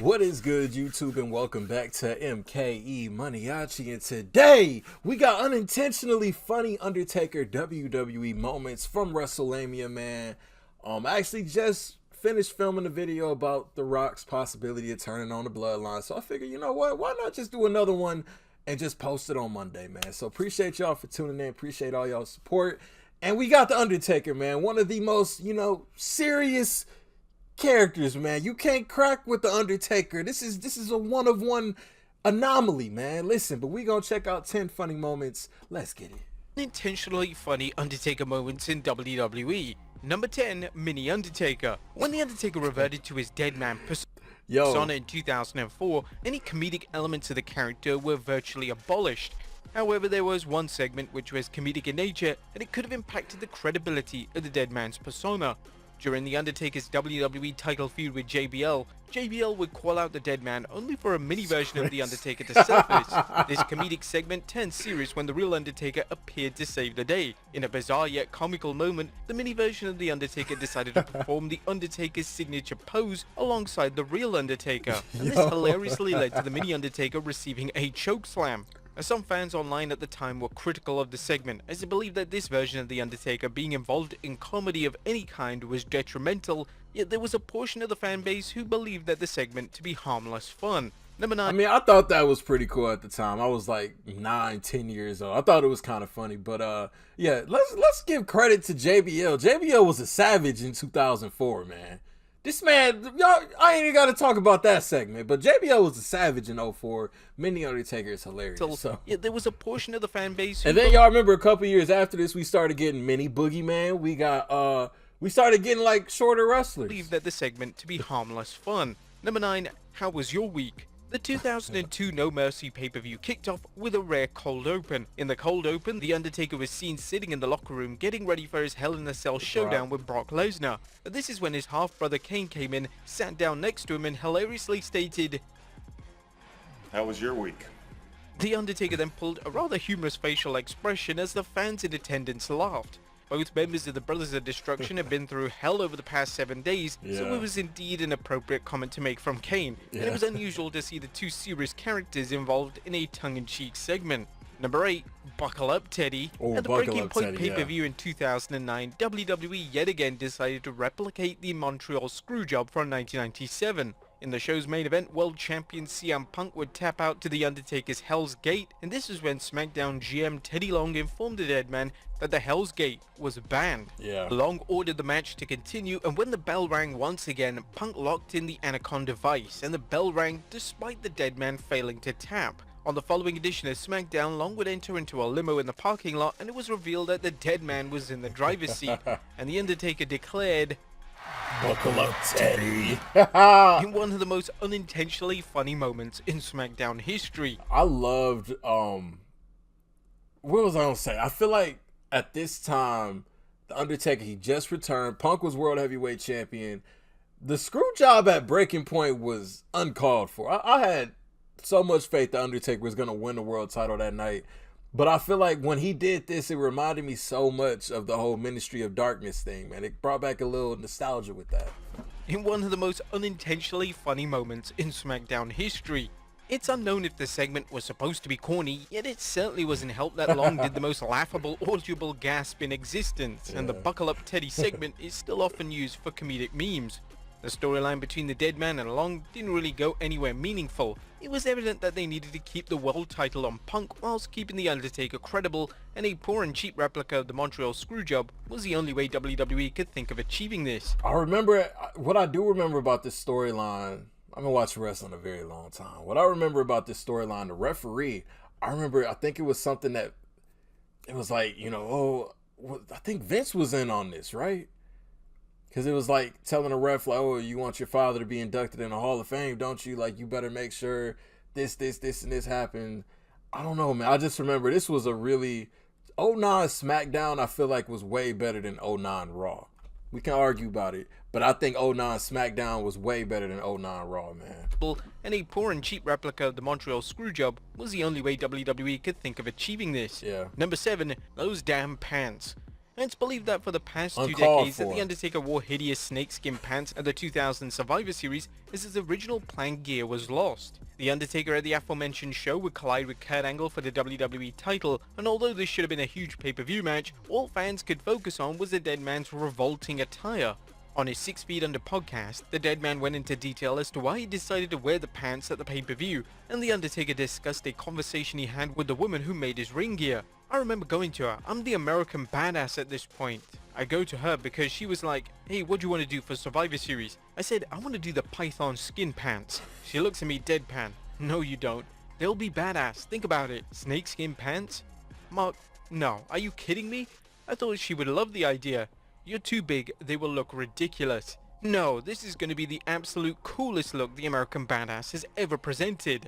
What is good, YouTube, and welcome back to MKE MANIACI. And today we got unintentionally funny Undertaker WWE moments from WrestleMania, man. I actually just finished filming a video about The Rock's possibility of turning on the bloodline, so I figured, you know what? Why not just do another one and just post it on Monday, man? So appreciate y'all for tuning in. Appreciate all y'all support. And we got the Undertaker, man. One of the most, serious characters, man. You can't crack with the Undertaker. This is a one of one anomaly, man. Listen, but we gonna check out 10 funny moments. Let's get it. Intentionally funny Undertaker moments in WWE. Number 10, Mini Undertaker. When The Undertaker reverted to his dead man persona in 2004, any comedic elements of the character were virtually abolished. However, there was one segment which was comedic in nature, and it could have impacted the credibility of the dead man's persona. During The Undertaker's WWE title feud with JBL, JBL would call out the dead man only for a mini version of The Undertaker to surface. This comedic segment turned serious when the real Undertaker appeared to save the day. In a bizarre yet comical moment, the mini version of The Undertaker decided to perform The Undertaker's signature pose alongside the real Undertaker, and this hilariously led to the mini Undertaker receiving a chokeslam. Some fans online at the time were critical of the segment, as they believed that this version of The Undertaker being involved in comedy of any kind was detrimental, yet there was a portion of the fan base who believed that the segment to be harmless fun. Number 9. I mean, I thought that was pretty cool at the time. I was like 9-10 years old. I thought it was kind of funny, but yeah, let's give credit to JBL. JBL was a savage in 2004, man. This man, y'all, I ain't even got to talk about that segment, but JBL was a savage in 04. Mini Undertaker is hilarious. So yeah, there was a portion of the fan base who and then y'all remember a couple years after this, we started getting Mini Boogeyman. We started getting like shorter wrestlers. Believe that the segment to be harmless fun. Number 9, how was your week? The 2002 No Mercy pay-per-view kicked off with a rare cold open. In the cold open, The Undertaker was seen sitting in the locker room getting ready for his Hell in a Cell showdown with Brock Lesnar. This is when his half-brother Kane came in, sat down next to him and hilariously stated, "How was your week?" The Undertaker then pulled a rather humorous facial expression as the fans in attendance laughed. Both members of the Brothers of Destruction have been through hell over the past 7 days, so it was indeed an appropriate comment to make from Kane, and it was unusual to see the two serious characters involved in a tongue-in-cheek segment. Number 8, Buckle Up Teddy. At the Breaking Point pay-per-view in 2009, WWE yet again decided to replicate the Montreal Screwjob from 1997. In the show's main event, world champion CM Punk would tap out to The Undertaker's Hell's Gate, and this is when SmackDown GM Teddy Long informed the dead man that the Hell's Gate was banned. Long ordered the match to continue, and when the bell rang once again, Punk locked in the Anaconda device, and the bell rang despite the dead man failing to tap. On the following edition of SmackDown, Long would enter into a limo in the parking lot, and it was revealed that the dead man was in the driver's seat, and The Undertaker declared, "Buckle up, Teddy." in one of the most unintentionally funny moments in SmackDown history. I loved what was I gonna say? I feel like at this time, the Undertaker, he just returned. Punk was world heavyweight champion. The screw job at Breaking Point was uncalled for. I had so much faith the Undertaker was gonna win the world title that night. But I feel like when he did this, it reminded me so much of the whole Ministry of Darkness thing, man. It brought back a little nostalgia with that. In one of the most unintentionally funny moments in SmackDown history. It's unknown if the segment was supposed to be corny, yet it certainly wasn't helped that Long did the most laughable audible gasp in existence, and the Buckle Up Teddy segment is still often used for comedic memes. The storyline between the dead man and Long didn't really go anywhere meaningful. It was evident that they needed to keep the world title on Punk whilst keeping The Undertaker credible, and a poor and cheap replica of the Montreal Screwjob was the only way WWE could think of achieving this. I remember, what I do remember about this storyline, I've been watching wrestling a very long time. What I remember about this storyline, the referee, I think it was something that, it was like, I think Vince was in on this, right? Because it was like telling a ref, like, "Oh, you want your father to be inducted in the Hall of Fame, don't you? Like, you better make sure this, and this happen." I don't know, man. I just remember this was a really, '09 SmackDown, I feel like, was way better than '09 Raw. We can argue about it, but I think '09 SmackDown was way better than '09 Raw, man. And a poor and cheap replica of the Montreal Screwjob was the only way WWE could think of achieving this. Number 7, those damn pants. and it's believed that for the past 2 Uncalled decades that for. The Undertaker wore hideous snakeskin pants at the 2000 Survivor Series as his original planned gear was lost. The Undertaker at the aforementioned show would collide with Kurt Angle for the WWE title, and although this should have been a huge pay-per-view match, all fans could focus on was the Dead Man's revolting attire. On his 6 Feet Under podcast, the Dead Man went into detail as to why he decided to wear the pants at the pay-per-view, and The Undertaker discussed a conversation he had with the woman who made his ring gear. I remember going to her. I'm the American badass at this point. I go to her because she was like, hey, what do you want to do for Survivor Series? I said, I want to do the python skin pants. She looks at me deadpan. No, you don't. They'll be badass. Think about it. Snakeskin pants? Mark, no. Are you kidding me? I thought she would love the idea. You're too big, they will look ridiculous. No, this is going to be the absolute coolest look the American Badass has ever presented.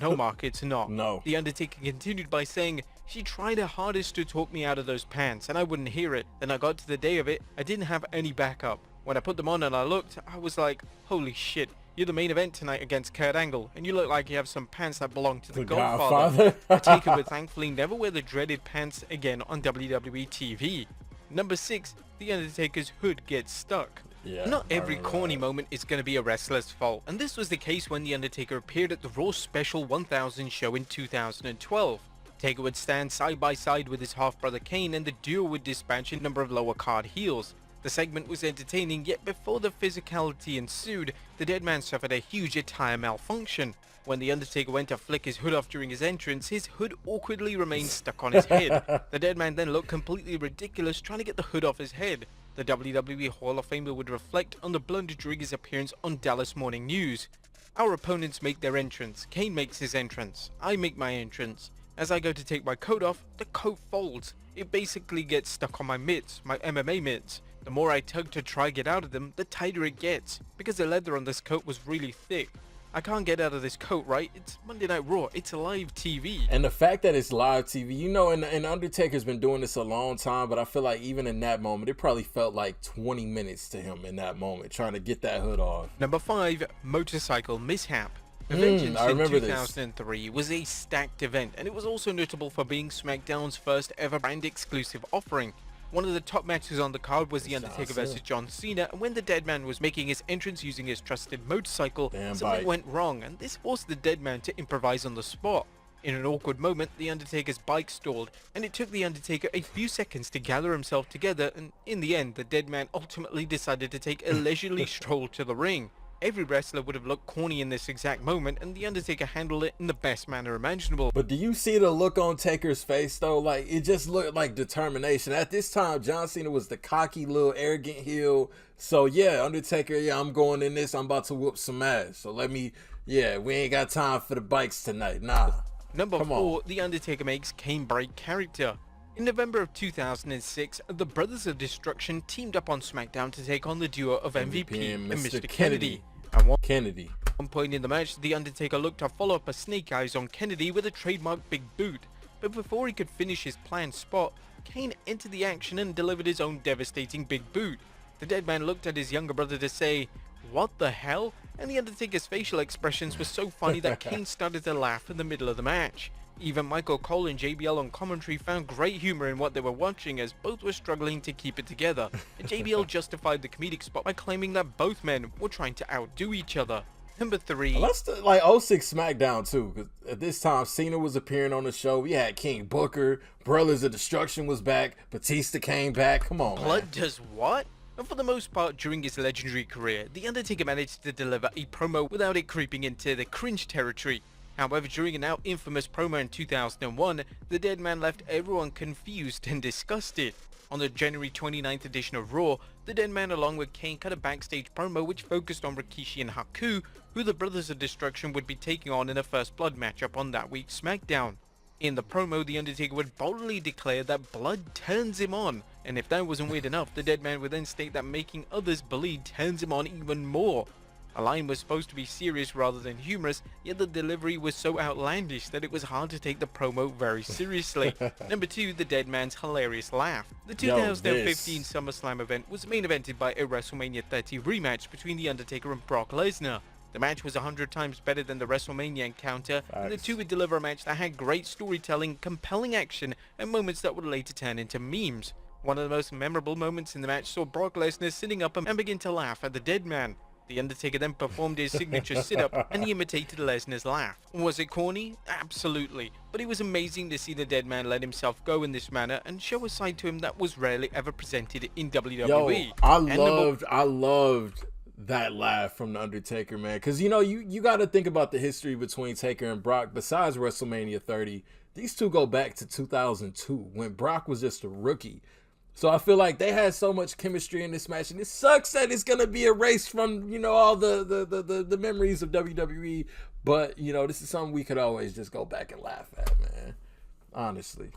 No, Mark, it's not. No. The Undertaker continued by saying, she tried her hardest to talk me out of those pants, and I wouldn't hear it. Then I got to the day of it, I didn't have any backup. When I put them on and I looked, I was like, holy shit, you're the main event tonight against Kurt Angle, and you look like you have some pants that belong to the Godfather. The Taker would thankfully never wear the dreaded pants again on WWE TV. Number 6, The Undertaker's hood gets stuck. Yeah, not every corny moment is going to be a wrestler's fault, and this was the case when The Undertaker appeared at the Raw Special 1000 show in 2012. Taker would stand side by side with his half-brother Kane, and the duo would dispatch a number of lower card heels. The segment was entertaining, yet before the physicality ensued, the Dead Man suffered a huge attire malfunction. When The Undertaker went to flick his hood off during his entrance, his hood awkwardly remained stuck on his head. The Dead Man then looked completely ridiculous trying to get the hood off his head. The WWE Hall of Famer would reflect on the blunder during his appearance on Dallas Morning News. Our opponents make their entrance. Kane makes his entrance. I make my entrance. As I go to take my coat off, the coat folds. It basically gets stuck on my mitts, my MMA mitts. The more I tug to try get out of them, the tighter it gets, because the leather on this coat was really thick. I can't get out of this coat, right? It's Monday Night Raw. It's live TV. And the fact that it's live TV, you know, and Undertaker's been doing this a long time, but I feel like even in that moment, it probably felt like 20 minutes to him in that moment, trying to get that hood off. Number 5, motorcycle mishap. Vengeance I in remember 2003 was a stacked event, and it was also notable for being SmackDown's first ever brand exclusive offering. One of the top matches on the card was The Undertaker vs John Cena, and when the Dead Man was making his entrance using his trusted motorcycle, something went wrong, and this forced the Dead Man to improvise on the spot. In an awkward moment, The Undertaker's bike stalled, and it took The Undertaker a few seconds to gather himself together, and in the end, the Dead Man ultimately decided to take a leisurely stroll to the ring. Every wrestler would have looked corny in this exact moment, and The Undertaker handled it in the best manner imaginable. But do you see the look on Taker's face, though? Like, it just looked like determination. At this time, John Cena was the cocky little arrogant heel. So, yeah, Undertaker, yeah, I'm going in this. I'm about to whoop some ass. So we ain't got time for the bikes tonight. Nah. Number 4, The Undertaker makes Kane break character. In November of 2006, the Brothers of Destruction teamed up on SmackDown to take on the duo of MVP and Mr. Kennedy. At one point in the match, The Undertaker looked to follow up a snake eyes on Kennedy with a trademark big boot. But before he could finish his planned spot, Kane entered the action and delivered his own devastating big boot. The Dead Man looked at his younger brother to say, "What the hell?" And The Undertaker's facial expressions were so funny that Kane started to laugh in the middle of the match. Even Michael Cole and JBL on commentary found great humor in what they were watching, as both were struggling to keep it together, and JBL justified the comedic spot by claiming that both men were trying to outdo each other. Number 3. Let's like 06 SmackDown too, because at this time Cena was appearing on the show. We had King Booker, Brothers of Destruction was back, Batista came back. Come on, Blood man. does what? And for the most part during his legendary career, The Undertaker managed to deliver a promo without it creeping into the cringe territory. However, during a now infamous promo in 2001, the Dead Man left everyone confused and disgusted. On the January 29th edition of Raw, the Dead Man along with Kane cut a backstage promo which focused on Rikishi and Haku, who the Brothers of Destruction would be taking on in a First Blood matchup on that week's SmackDown. In the promo, The Undertaker would boldly declare that blood turns him on, and if that wasn't weird enough, the Dead Man would then state that making others bleed turns him on even more. A line was supposed to be serious rather than humorous, yet the delivery was so outlandish that it was hard to take the promo very seriously. Number 2, the Dead Man's hilarious laugh. The 2015 SummerSlam event was main evented by a WrestleMania 30 rematch between The Undertaker and Brock Lesnar. The match was 100 times better than the WrestleMania encounter, and the two would deliver a match that had great storytelling, compelling action, and moments that would later turn into memes. One of the most memorable moments in the match saw Brock Lesnar sitting up and begin to laugh at the dead man. The Undertaker then performed his signature sit-up and he imitated Lesnar's laugh. Was it corny? Absolutely. But it was amazing to see the dead man let himself go in this manner and show a side to him that was rarely ever presented in WWE. Yo, I loved that laugh from the Undertaker, man. Because, you know, you got to think about the history between Taker and Brock. Besides WrestleMania 30, these two go back to 2002 when Brock was just a rookie. So I feel like they had so much chemistry in this match, and it sucks that it's gonna be erased from, you know, all the memories of WWE. But, you know, this is something we could always just go back and laugh at, man. Honestly.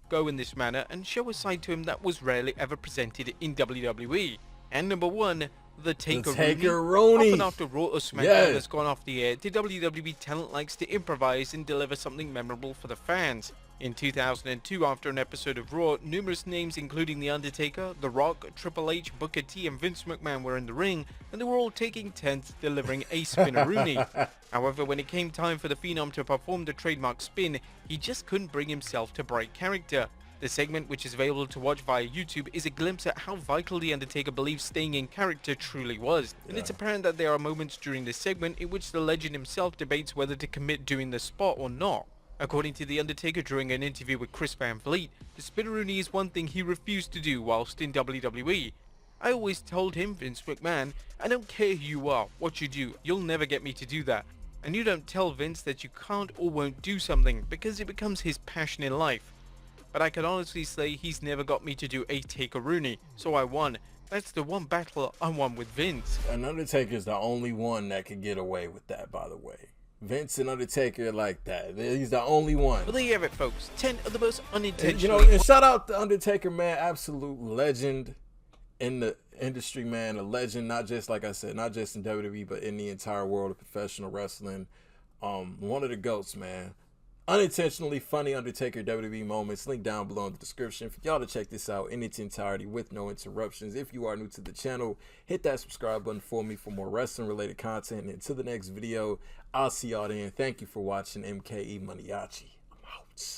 Go in this manner and show a side to him that was rarely ever presented in WWE. And number one, the Taker-Rooney. Often after Raw or SmackDown has gone off the air, the WWE talent likes to improvise and deliver something memorable for the fans. In 2002, after an episode of Raw, numerous names including The Undertaker, The Rock, Triple H, Booker T and Vince McMahon were in the ring, and they were all taking turns delivering a spin-a-rooney. However, when it came time for the Phenom to perform the trademark spin, he just couldn't bring himself to break character. The segment, which is available to watch via YouTube, is a glimpse at how vital The Undertaker believes staying in character truly was. And it's apparent that there are moments during this segment in which the legend himself debates whether to commit doing the spot or not. According to The Undertaker during an interview with Chris Van Vliet, the spin-a-rooney is one thing he refused to do whilst in WWE. I always told him, Vince McMahon, I don't care who you are, what you do, you'll never get me to do that. And you don't tell Vince that you can't or won't do something because it becomes his passion in life. But I can honestly say he's never got me to do a Taker-Rooney, so I won. That's the one battle I won with Vince. And Undertaker's the only one that could get away with that, by the way. Vince and Undertaker like that. He's the only one. Well, there you have it, folks. 10 of the most unintentional. You know, and shout out to Undertaker, man. Absolute legend in the industry, man. A legend, not just, like I said, not just in WWE, but in the entire world of professional wrestling. One of the GOATs, man. Unintentionally funny Undertaker WWE moments. Link down below in the description for y'all to check this out in its entirety with no interruptions. If you are new to the channel, hit that subscribe button for me for more wrestling related content. And until the next video, I'll see y'all then. Thank you for watching MKE Maniaci. I'm out.